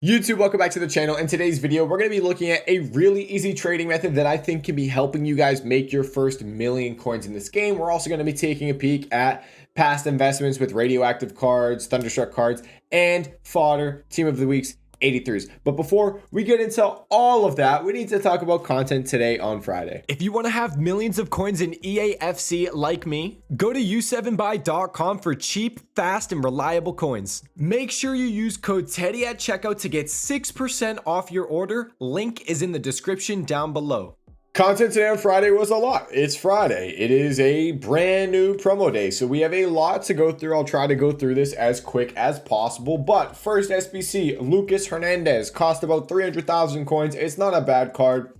YouTube, welcome back to the channel. In today's video, we're going to be looking at a really easy trading method that I think can be helping you guys make your first million coins in this game. We're also going to be taking a peek at past investments with radioactive cards, thunderstruck cards, and fodder team of the week's 83s. But before we get into all of that, we need to talk about content today on Friday. If you want to have millions of coins in eafc like me, go to u7buy.com for cheap, fast, and reliable coins. Make sure you use code TEDDY at checkout to get 6% off your order. Link is in the description down below. Content today on Friday was a lot. It's Friday. It is a brand new promo day, so we have a lot to go through. I'll try to go through this as quick as possible. But first, SBC, Lucas Hernandez, cost about 300,000 coins. It's not a bad card.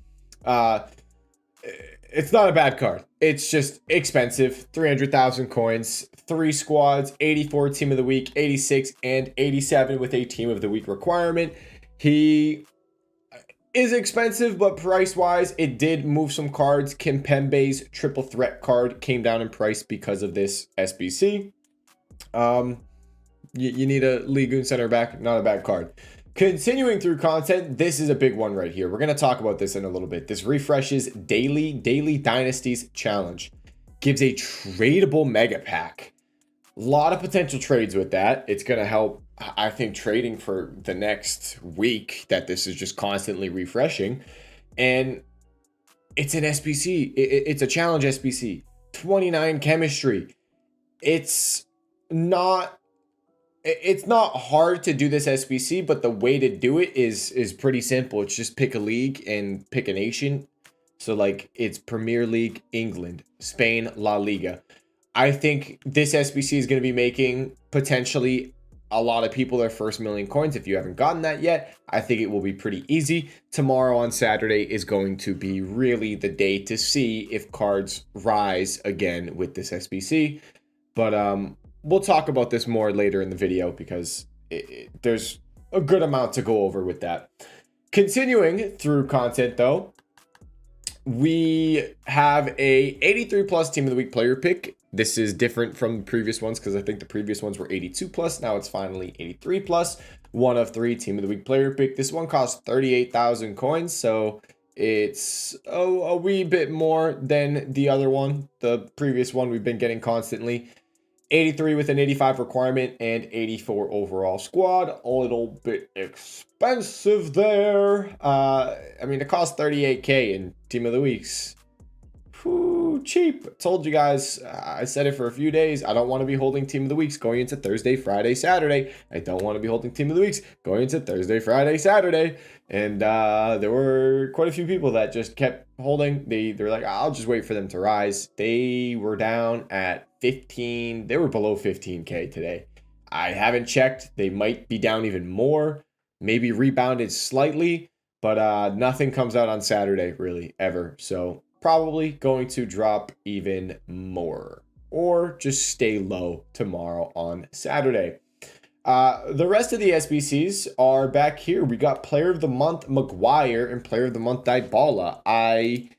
It's not a bad card. It's just expensive. 300,000 coins, 3 squads, 84 team of the week, 86 and 87 with a team of the week requirement. He is expensive, but price-wise, it did move some cards. Kimpembe's triple threat card came down in price because of this SBC. You need a Ligoon center back, not a bad card. Continuing through content, this is a big one right here. We're going to talk about this in a little bit. This refreshes Daily Dynasties Challenge. Gives a tradable mega pack. A lot of potential trades with that. It's going to help, I think, trading for the next week, that this is just constantly refreshing. And it's an SBC. It's a challenge SBC. 29 chemistry. It's not hard to do this SBC, but the way to do it is pretty simple. It's just pick a league and pick a nation. So like it's Premier League, England, Spain, La Liga. I think this SBC is going to be making potentially a lot of people their first million coins. If you haven't gotten that yet, I think it will be pretty easy. Tomorrow on Saturday is going to be really the day to see if cards rise again with this SBC. But we'll talk about this more later in the video because there's a good amount to go over with that. Continuing through content though, we have a 83 plus team of the week player pick. This is different from the previous ones because I think the previous ones were 82 plus. Now it's finally 83 plus. 1 of 3 team of the week player pick. This one costs 38,000 coins, so it's a wee bit more than the other one. The previous one we've been getting constantly. 83 with an 85 requirement and 84 overall squad. A little bit expensive there. I mean, it costs 38k in team of the weeks. Whew, cheap. Told you guys, I said it for a few days. I don't want to be holding team of the weeks going into Thursday, Friday, Saturday. I don't want to be holding team of the weeks going into Thursday, Friday, Saturday. And there were quite a few people that just kept holding. They were like, I'll just wait for them to rise. They were down at 15. They were below 15k today. I haven't checked. They might be down even more. Maybe rebounded slightly, but nothing comes out on Saturday really ever. So probably going to drop even more or just stay low tomorrow on Saturday. The rest of the SBCs are back here. We got Player of the Month Maguire and Player of the Month Dybala. I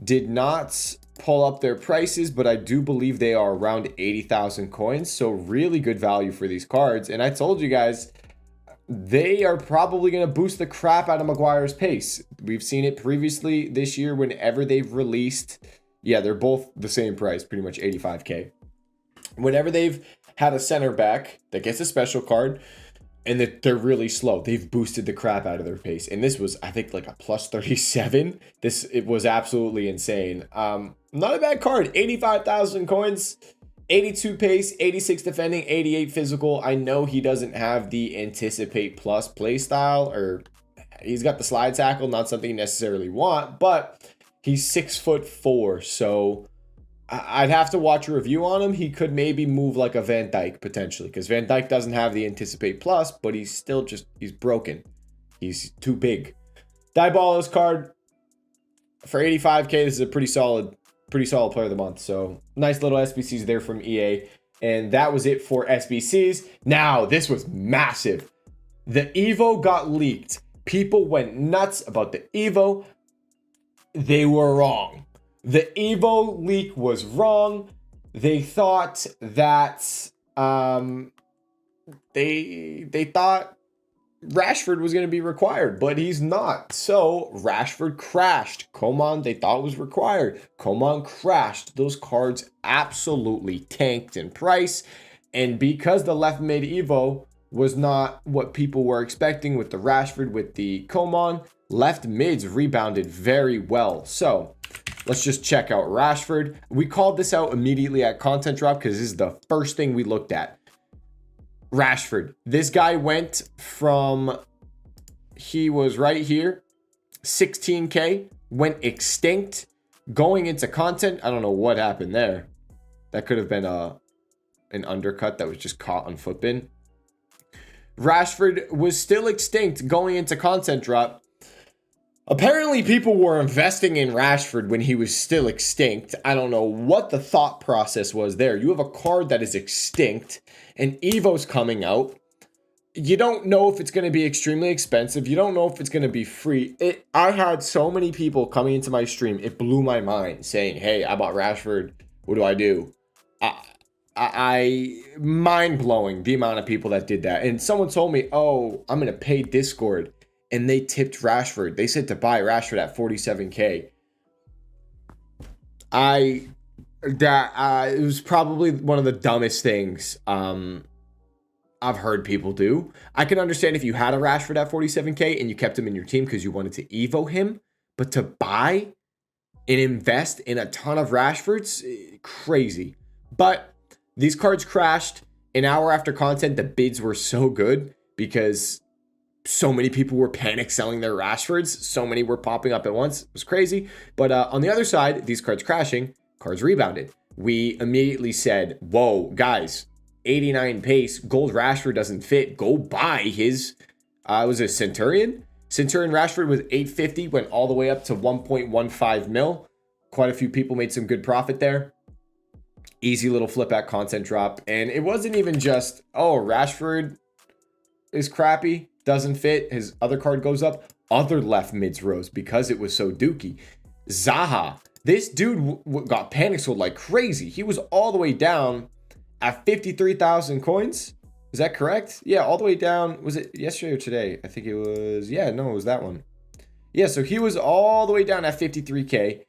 did not pull up their prices, but I do believe they are around 80,000 coins. So really good value for these cards. And I told you guys, they are probably going to boost the crap out of Maguire's pace. We've seen it previously this year whenever they've released. Yeah, they're both the same price, pretty much 85k. Whenever they've had a center back that gets a special card and that they're really slow, they've boosted the crap out of their pace. And this was, I think, like a plus 37. It was absolutely insane. Not a bad card. 85,000 coins. 82 pace, 86 defending, 88 physical. I know he doesn't have the anticipate plus play style, or he's got the slide tackle, not something you necessarily want, but he's 6'4", so I'd have to watch a review on him. He could maybe move like a Van Dijk potentially, because Van Dijk doesn't have the anticipate plus, but he's still he's broken. He's too big. Dybala's card for 85k. This is a pretty solid player of the month. So nice little SBCs there from EA. And that was it for SBCs. Now, this was massive. The Evo got leaked. People went nuts about the Evo. They were wrong. The Evo leak was wrong. They thought that they thought Rashford was going to be required, but he's not. So Rashford crashed. Coman, they thought was required. Coman crashed. Those cards absolutely tanked in price. And because the left mid Evo was not what people were expecting with the Rashford, with the Coman, left mids rebounded very well. So let's just check out Rashford. We called this out immediately at content drop because this is the first thing we looked at. Rashford. This guy went from, he was right here, 16K, went extinct, going into content. I don't know what happened there. That could have been an undercut that was just caught on footbin. Rashford was still extinct going into content drop. Apparently, people were investing in Rashford when he was still extinct. I don't know what the thought process was there. You have a card that is extinct, and Evo's coming out. You don't know if it's going to be extremely expensive. You don't know if it's going to be free. I had so many people coming into my stream. It blew my mind saying, hey, I bought Rashford. What do I do? Mind-blowing the amount of people that did that. And someone told me, oh, I'm going to pay Discord. And they tipped Rashford. They said to buy Rashford at 47K. It was probably one of the dumbest things I've heard people do. I can understand if you had a Rashford at 47K and you kept him in your team because you wanted to Evo him, but to buy and invest in a ton of Rashfords, crazy. But these cards crashed an hour after content. The bids were so good because so many people were panic selling their Rashfords. So many were popping up at once. It was crazy. But on the other side, these cards crashing, cards rebounded. We immediately said, whoa, guys, 89 pace, gold Rashford doesn't fit. Go buy his, was it Centurion? Centurion Rashford was 850, went all the way up to 1.15 mil. Quite a few people made some good profit there. Easy little flip at content drop. And it wasn't even just, oh, Rashford is crappy, doesn't fit, his other card goes up. Other left mids rose because it was so dookie. Zaha, this dude got panic sold like crazy. He was all the way down at 53,000 coins. Is that correct? Yeah, all the way down. Was it yesterday or today? I think it was, yeah, no, it was that one. Yeah, so he was all the way down at 53K.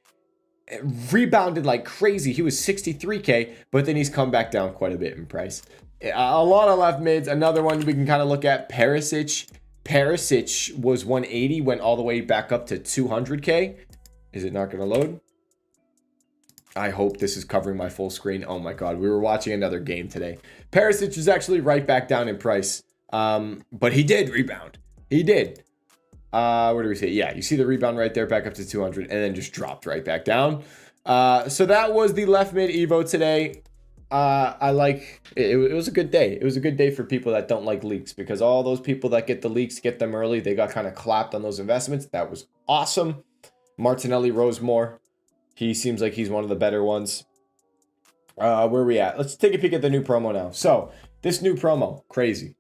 Rebounded like crazy. He was 63K, but then he's come back down quite a bit in price. A lot of left mids. Another one we can kind of look at, Perisic. Perisic was 180, went all the way back up to 200K. Is it not going to load? I hope this is covering my full screen. Oh my God, we were watching another game today. Perisic is actually right back down in price, but he did rebound. He did. Where do we see it? Yeah, you see the rebound right there, back up to 200, and then just dropped right back down. So that was the left mid Evo today. I like it. It was a good day. It was a good day for people that don't like leaks, because all those people that get the leaks, get them early, they got kind of clapped on those investments. That was awesome. Martinelli rose more. He seems like he's one of the better ones. Where are we at? Let's take a peek at the new promo now. So this new promo, crazy.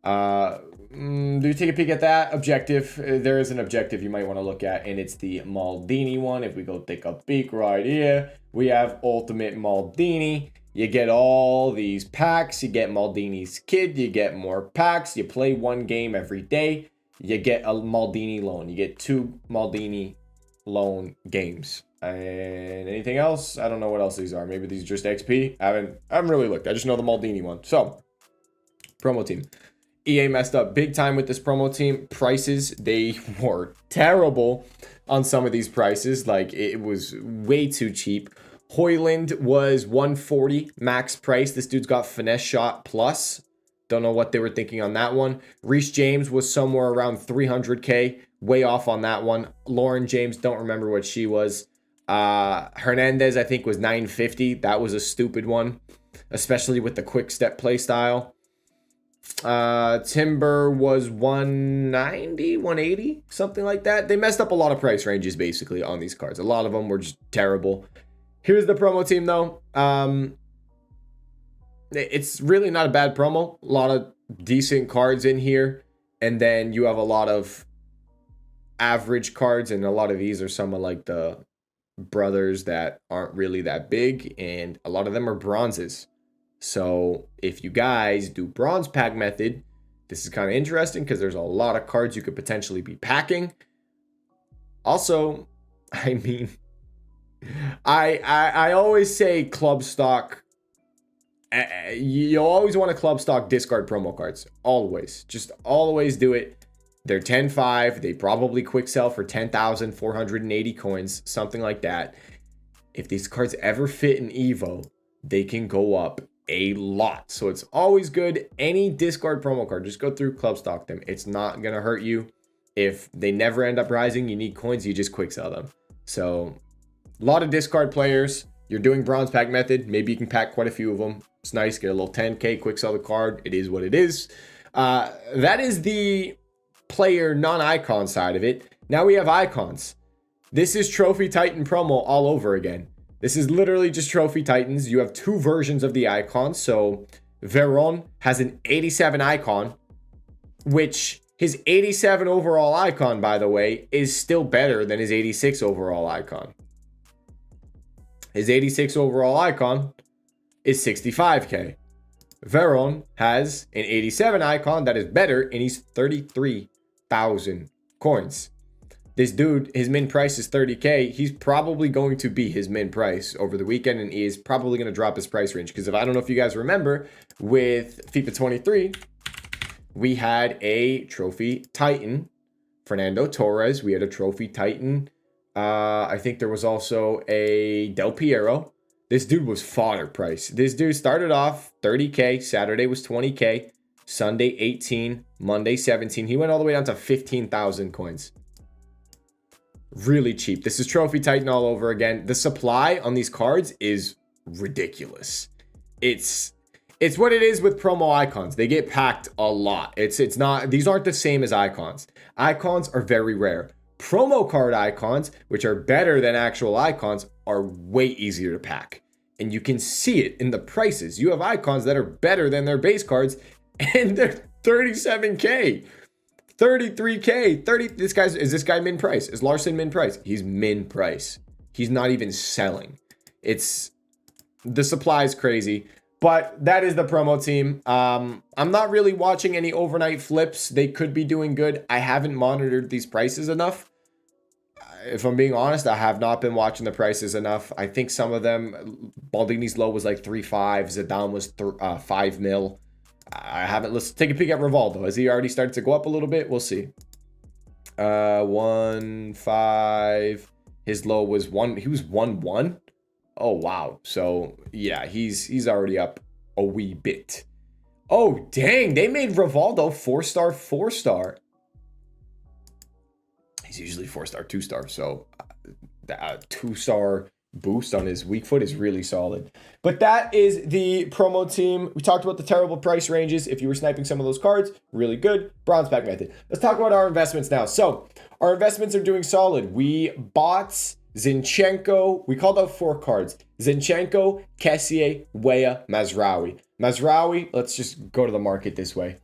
Do you take a peek at that objective? There is an objective you might want to look at, and it's the Maldini one. If we go take a peek right here, we have Ultimate Maldini. You get all these packs. You get Maldini's kid. You get more packs. You play one game every day. You get a Maldini loan. You get 2 Maldini loan games. And anything else? I don't know what else these are. Maybe these are just XP. I haven't really looked. I just know the Maldini one. So, promo team. EA messed up big time with this promo team. Prices, they were terrible on some of these prices. Like, it was way too cheap. Hoyland was 140 max price. This dude's got finesse shot plus. Don't know what they were thinking on that one. Reece James was somewhere around 300K. Way off on that one. Lauren James, don't remember what she was. Hernandez, I think, was 950. That was a stupid one, especially with the quick step play style. Timber was 190, 180, something like that. They messed up a lot of price ranges basically on these cards. A lot of them were just terrible. Here's the promo team though. It's really not a bad promo. A lot of decent cards in here, and then you have a lot of average cards, and a lot of these are some of like the brothers that aren't really that big, and a lot of them are bronzes. So if you guys do bronze pack method, This is kind of interesting because there's a lot of cards you could potentially be packing. Also, I mean, I always say club stock. You always want to club stock discard promo cards. Always. Just always do it. They're 10.5. They probably quick sell for 10,480 coins, something like that. If these cards ever fit in Evo, they can go up a lot. So it's always good. Any discard promo card, just go through, club stock them. It's not going to hurt you. If they never end up rising, you need coins, you just quick sell them. So a lot of discard players. You're doing bronze pack method. Maybe you can pack quite a few of them. It's nice. Get a little 10K, quick sell the card. It is what it is. That is the player non-icon side of it. Now we have icons. This is Trophy Titan promo all over again. This is literally just Trophy Titans. You have two versions of the icons. So Veron has an 87 icon, which his 87 overall icon, by the way, is still better than his 86 overall icon. His 86 overall icon is 65K. Veron has an 87 icon that is better, and he's 33,000 coins. This dude, his min price is 30K. He's probably going to be his min price over the weekend, and he is probably going to drop his price range. Because if I don't know if you guys remember, with FIFA 23, we had a Trophy Titan, Fernando Torres. We had a Trophy Titan. I think there was also a Del Piero. This dude was fodder price. This dude started off 30K. Saturday was 20K. Sunday 18. Monday 17. He went all the way down to 15,000 coins. Really cheap. This is Trophy Titan all over again. The supply on these cards is ridiculous. It's what it is with promo icons. They get packed a lot. It's not, these aren't the same as icons. Icons are very rare. Promo card icons, which are better than actual icons, are way easier to pack. And you can see it in the prices. You have icons that are better than their base cards, and they're 37K, 33K, 30. Is this guy min price? Is Larson min price? He's min price. He's not even selling. The supply is crazy. But that is the promo team. I'm not really watching any overnight flips. They could be doing good. I haven't monitored these prices enough. If I'm being honest, I have not been watching the prices enough. I think some of them, Baldini's low was like 3.5. Zidane was 5 mil. Let's take a peek at Rivaldo. Has he already started to go up a little bit? We'll see. 1.5. His low was 1. He was 1.1. Oh, wow. So, yeah, he's already up a wee bit. Oh, dang. They made Rivaldo 4-star, 4-star. He's usually 4-star, 2-star. So, that 2-star boost on his weak foot is really solid. But that is the promo team. We talked about the terrible price ranges. If you were sniping some of those cards, really good. Bronze pack method. Let's talk about our investments now. So, our investments are doing solid. We bought Zinchenko, we called out 4 cards. Zinchenko, Kessié, Weah, Mazraoui. Mazraoui, let's just go to the market this way.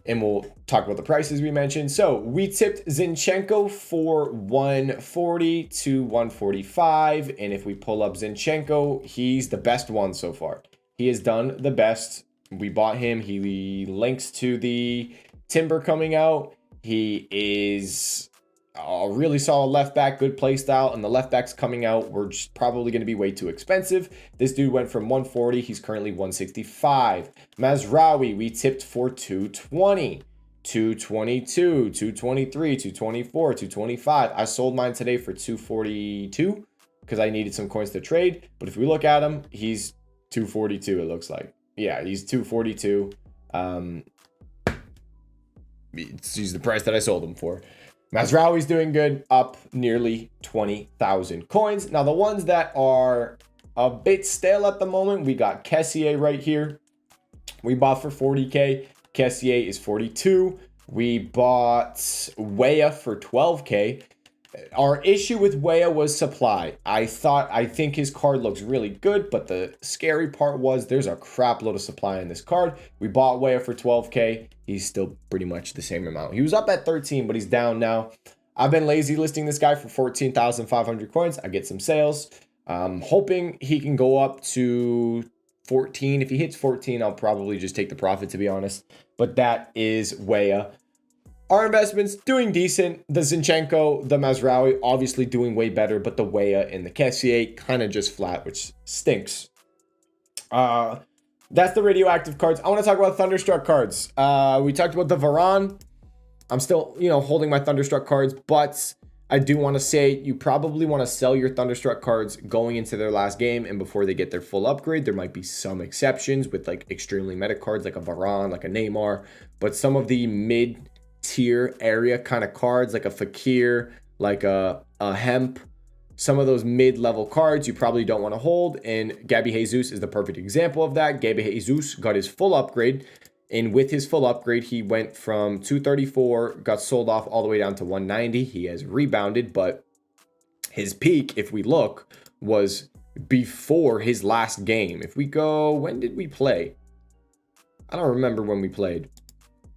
And we'll talk about the prices we mentioned. So we tipped Zinchenko for 140 to 145. And if we pull up Zinchenko, he's the best one so far. He has done the best. We bought him. He links to the Timber coming out. He is a really solid left back, good play style, and the left backs coming out were just probably going to be way too expensive. This dude went from 140, he's currently 165. Mazraoui, we tipped for 220, 222, 223, 224, 225. I sold mine today for 242 because I needed some coins to trade. But if we look at him, he's 242, it looks like. Yeah, he's 242. He's the price that I sold him for. Mazraoui's doing good, up nearly 20,000 coins. Now, the ones that are a bit stale at the moment, we got Kessié right here. We bought for 40K. Kessié is 42. We bought Weah for 12K. Our issue with Weah was supply. I think his card looks really good, but the scary part was there's a crap load of supply in this card. We bought Weah for 12K. He's still pretty much the same amount. He was up at 13, but he's down now. I've been lazy listing this guy for 14,500 coins. I get some sales. Hoping he can go up to 14. If he hits 14, I'll probably just take the profit, to be honest. But that is Weah. Our investments doing decent. The Zinchenko, the Mazraoui obviously doing way better, but the Weah and the Kessier kind of just flat, which stinks. That's the radioactive cards. I want to talk about Thunderstruck cards. We talked about the Varane. I'm still, holding my Thunderstruck cards, but I do want to say you probably want to sell your Thunderstruck cards going into their last game and before they get their full upgrade. There might be some exceptions with like extremely meta cards like a Varane, like a Neymar, but some of the mid-tier area kind of cards like a Fakir, like a Hemp, some of those mid-level cards you probably don't want to hold, and Gabby Jesus is the perfect example of that. Gabby Jesus got his full upgrade, and with his full upgrade, he went from 234, got sold off all the way down to 190. He has rebounded, but his peak, if we look, was before his last game. If we go, when did we play? I don't remember when we played.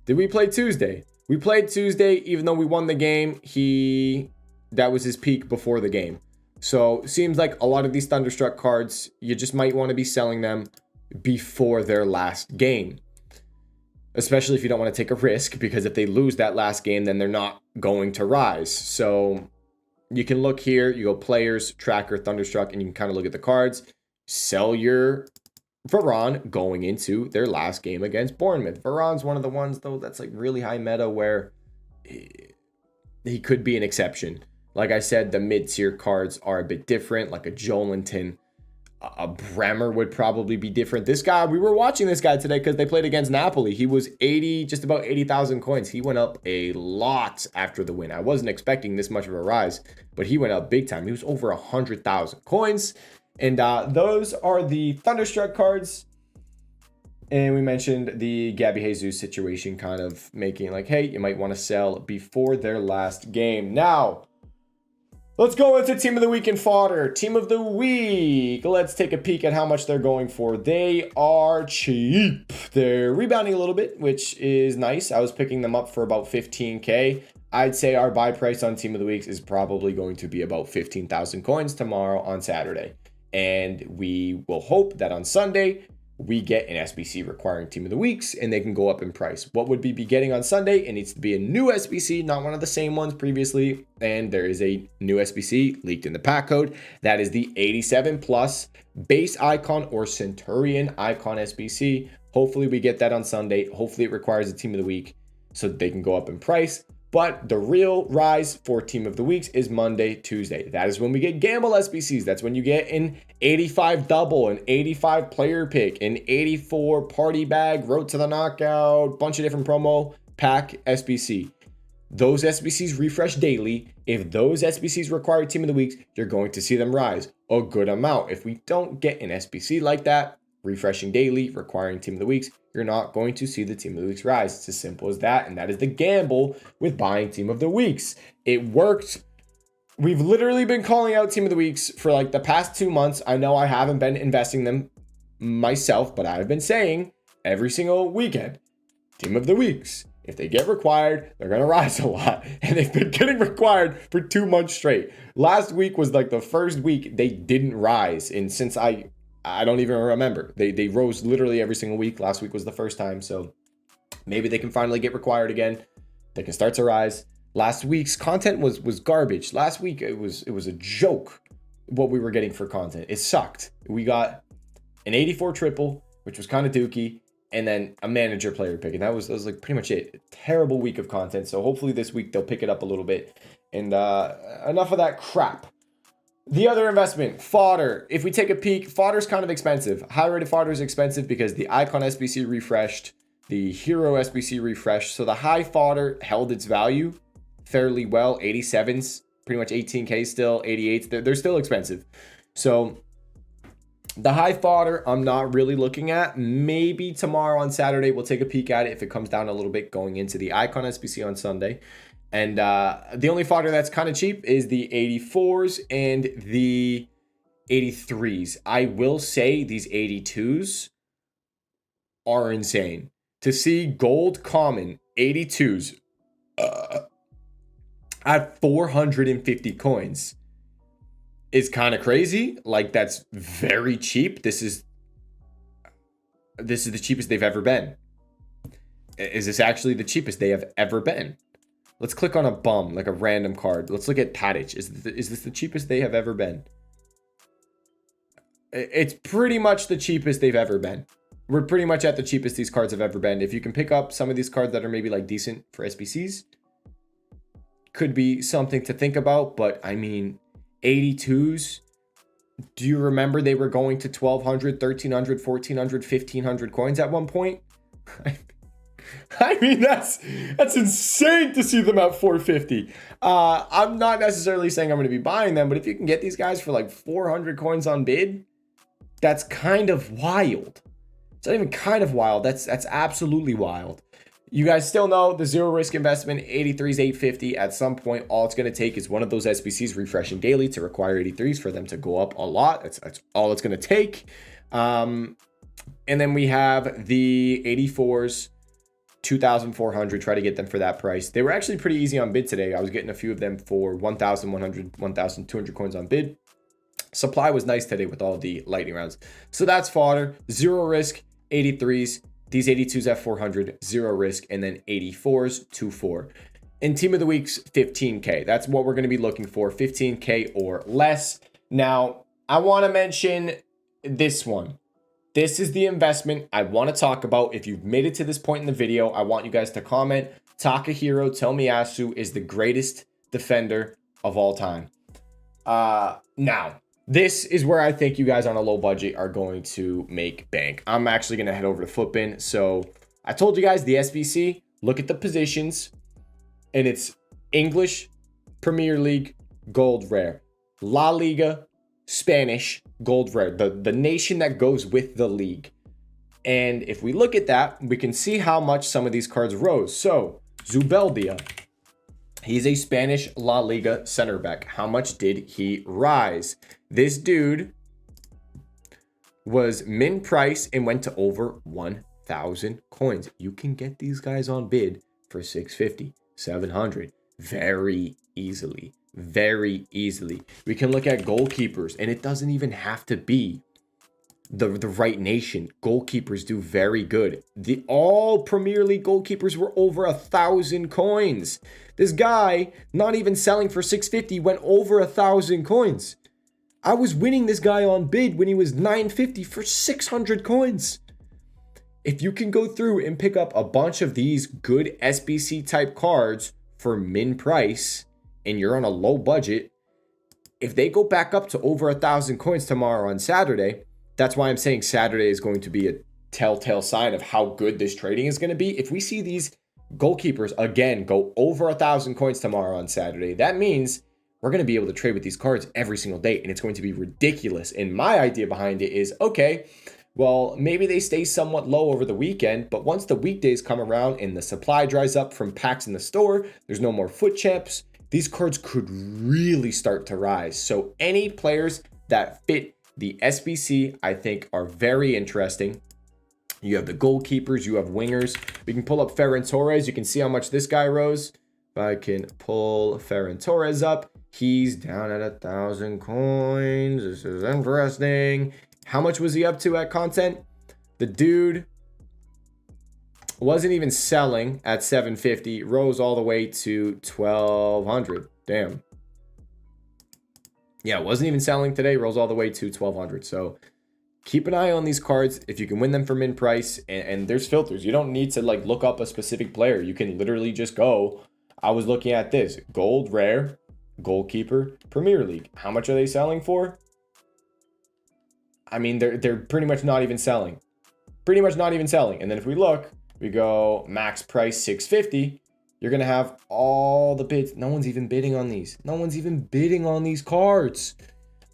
Did we play Tuesday? We played Tuesday, even though we won the game. That was his peak before the game. So seems like a lot of these Thunderstruck cards, you just might want to be selling them before their last game. Especially if you don't want to take a risk, because if they lose that last game, then they're not going to rise. So you can look here, you go players, tracker, Thunderstruck, and you can kind of look at the cards. Sell your Varane going into their last game against Bournemouth. Varane's one of the ones, though, that's like really high meta where he could be an exception. Like I said, the mid-tier cards are a bit different, like a Joelinton. A Bremer would probably be different. This guy, we were watching this guy today because they played against Napoli. He was just about 80,000 coins. He went up a lot after the win. I wasn't expecting this much of a rise, but he went up big time. He was over 100,000 coins. And those are the Thunderstruck cards. And we mentioned the Gabby Jesus situation, kind of making like, hey, you might want to sell before their last game. Now, let's go into Team of the Week and fodder. Team of the Week. Let's take a peek at how much they're going for. They are cheap. They're rebounding a little bit, which is nice. I was picking them up for about 15K. I'd say our buy price on Team of the Week is probably going to be about 15,000 coins tomorrow on Saturday. And we will hope that on Sunday, we get an SBC requiring Team of the Weeks and they can go up in price. What would we be getting on Sunday? It needs to be a new SBC, not one of the same ones previously. And there is a new SBC leaked in the pack code. That is the 87 plus base icon or Centurion icon SBC. Hopefully we get that on Sunday. Hopefully it requires a Team of the Week so that they can go up in price. But the real rise for Team of the Weeks is Monday, Tuesday. That is when we get gamble SBCs. That's when you get an 85 double, an 85 player pick, an 84 party bag, road to the knockout, bunch of different promo pack SBC. Those SBCs refresh daily. If those SBCs require Team of the Weeks, you're going to see them rise a good amount. If we don't get an SBC like that, refreshing daily, requiring Team of the Weeks, you're not going to see the Team of the Weeks rise. It's as simple as that. And that is the gamble with buying Team of the Weeks. It worked. We've literally been calling out Team of the Weeks for like the past 2 months. I know I haven't been investing them myself, but I've been saying every single weekend, Team of the Weeks. If they get required, they're going to rise a lot. And they've been getting required for 2 months straight. Last week was like the first week they didn't rise. And since I don't even remember. They rose literally every single week. Last week was the first time. So maybe they can finally get required again. They can start to rise. Last week's content was garbage. Last week it was a joke what we were getting for content. It sucked. We got an 84 triple, which was kind of dookie, and then a manager player pick. And that was like pretty much it. A terrible week of content. So hopefully this week they'll pick it up a little bit. And enough of that crap. The other investment, fodder. If we take a peek, fodder's kind of expensive. High-rated fodder is expensive because the icon SBC refreshed, the hero SBC refreshed. So the high fodder held its value fairly well. 87s, pretty much 18K still, 88s. They're still expensive. So the high fodder, I'm not really looking at. Maybe tomorrow on Saturday, we'll take a peek at it if it comes down a little bit going into the icon SBC on Sunday. And the only fodder that's kind of cheap is the 84s and the 83s. I will say these 82s are insane. To see gold common 82s at 450 coins is kind of crazy. Like, that's very cheap. This is This is the cheapest they've ever been. Is this actually the cheapest they have ever been? Let's click on a bum, like a random card. Let's look at Tadic. Is this the cheapest they have ever been? It's pretty much the cheapest they've ever been. We're pretty much at the cheapest these cards have ever been. If you can pick up some of these cards that are maybe like decent for SBCs, could be something to think about. But I mean, 82s, do you remember they were going to 1200, 1300, 1400, 1500 coins at one point? I mean, that's insane to see them at 450. I'm not necessarily saying I'm going to be buying them, but if you can get these guys for like 400 coins on bid, that's kind of wild. It's not even kind of wild. That's absolutely wild. You guys still know the zero risk investment, 83s, 850. At some point, all it's going to take is one of those SBCs refreshing daily to require 83s for them to go up a lot. That's all it's going to take. And then we have the 84s, 2,400. Try to get them for that price. They were actually pretty easy on bid today. I was getting a few of them for 1,100, 1,200 coins on bid. Supply was nice today with all the lightning rounds. So that's fodder. Zero risk, 83s. These 82s at 400, zero risk, and then 84s, 2-4. And team of the week's 15K. That's what we're going to be looking for, 15K or less. Now, I want to mention this one. This is the investment I want to talk about. If you've made it to this point in the video, I want you guys to comment. Takahiro Tomiyasu is the greatest defender of all time. Now, this is where I think you guys on a low budget are going to make bank. I'm actually going to head over to Flippin. So I told you guys the SBC, look at the positions, and it's English, Premier League, gold rare. La Liga, Spanish, gold rare. The nation that goes with the league. And if we look at that, we can see how much some of these cards rose. So Zubeldia, he's a Spanish La Liga center back. How much did he rise? This dude was min price and went to over 1,000 coins. You can get these guys on bid for 650, 700 very easily. Very easily. We can look at goalkeepers, and it doesn't even have to be the right nation. Goalkeepers do very good. All Premier League goalkeepers were over 1,000 coins. This guy, not even selling for 650, went over 1,000 coins. I was winning this guy on bid when he was 950 for 600 coins. If you can go through and pick up a bunch of these good SBC type cards for min price, and you're on a low budget, if they go back up to over 1,000 coins tomorrow on Saturday, that's why I'm saying Saturday is going to be a telltale sign of how good this trading is going to be. If we see these goalkeepers again go over 1,000 coins tomorrow on Saturday, that means we're going to be able to trade with these cards every single day, and it's going to be ridiculous. And my idea behind it is, okay, well, maybe they stay somewhat low over the weekend, but once the weekdays come around and the supply dries up from packs in the store, there's no more foot champs, these cards could really start to rise. So any players that fit the SBC, I think, are very interesting. You have the goalkeepers, you have wingers. We can pull up Ferran Torres. You can see how much this guy rose. If I can pull Ferran Torres up, he's down at 1,000 coins. This is interesting. How much was he up to at content? The dude wasn't even selling at 750, rose all the way to 1,200. Damn. Yeah, wasn't even selling today, rose all the way to 1,200. So keep an eye on these cards if you can win them for min price. And there's filters. You don't need to like look up a specific player. You can literally just go. I was looking at this gold rare goalkeeper Premier League. How much are they selling for? I mean, they're pretty much not even selling. Pretty much not even selling. And then if we look, we go max price 650. You're going to have all the bids. No one's even bidding on these. No one's even bidding on these cards.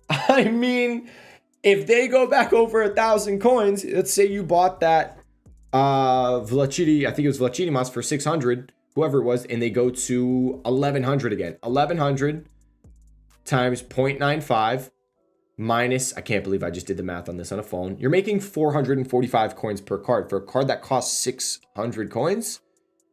I mean, if they go back over 1,000 coins, let's say you bought that Vlachidi, I think it was Vlachidi for 600, whoever it was, and they go to 1,100 again. 1,100 times 0.95 minus, I can't believe I just did the math on this on a phone. You're making 445 coins per card. For a card that costs 600 coins,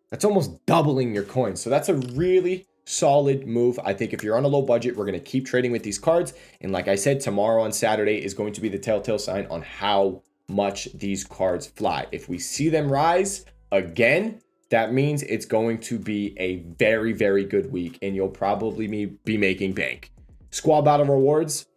that's almost doubling your coins. So that's a really solid move. I think if you're on a low budget, we're going to keep trading with these cards. And like I said, tomorrow on Saturday is going to be the telltale sign on how much these cards fly. If we see them rise again, that means it's going to be a very, very good week, and you'll probably be making bank. Squad battle rewards,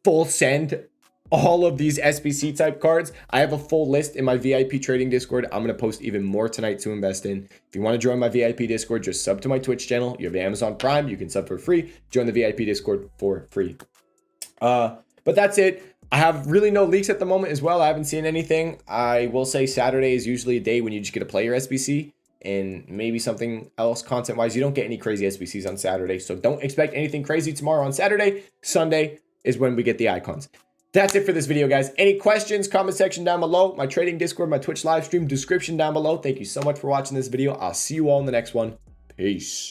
full send all of these SBC type cards. I have a full list in my VIP trading Discord. I'm going to post even more tonight to invest in. If you want to join my VIP Discord, just sub to my Twitch channel. You have Amazon Prime. You can sub for free. Join the VIP Discord for free. But that's it. I have really no leaks at the moment as well. I haven't seen anything. I will say Saturday is usually a day when you just get to play your SBC and maybe something else content-wise. You don't get any crazy SBCs on Saturday, so don't expect anything crazy tomorrow on Saturday. Sunday is when we get the icons. That's it for this video, guys. Any questions, comment section down below. My trading Discord, my Twitch live stream description down below. Thank you so much for watching this video. I'll see you all in the next one. Peace.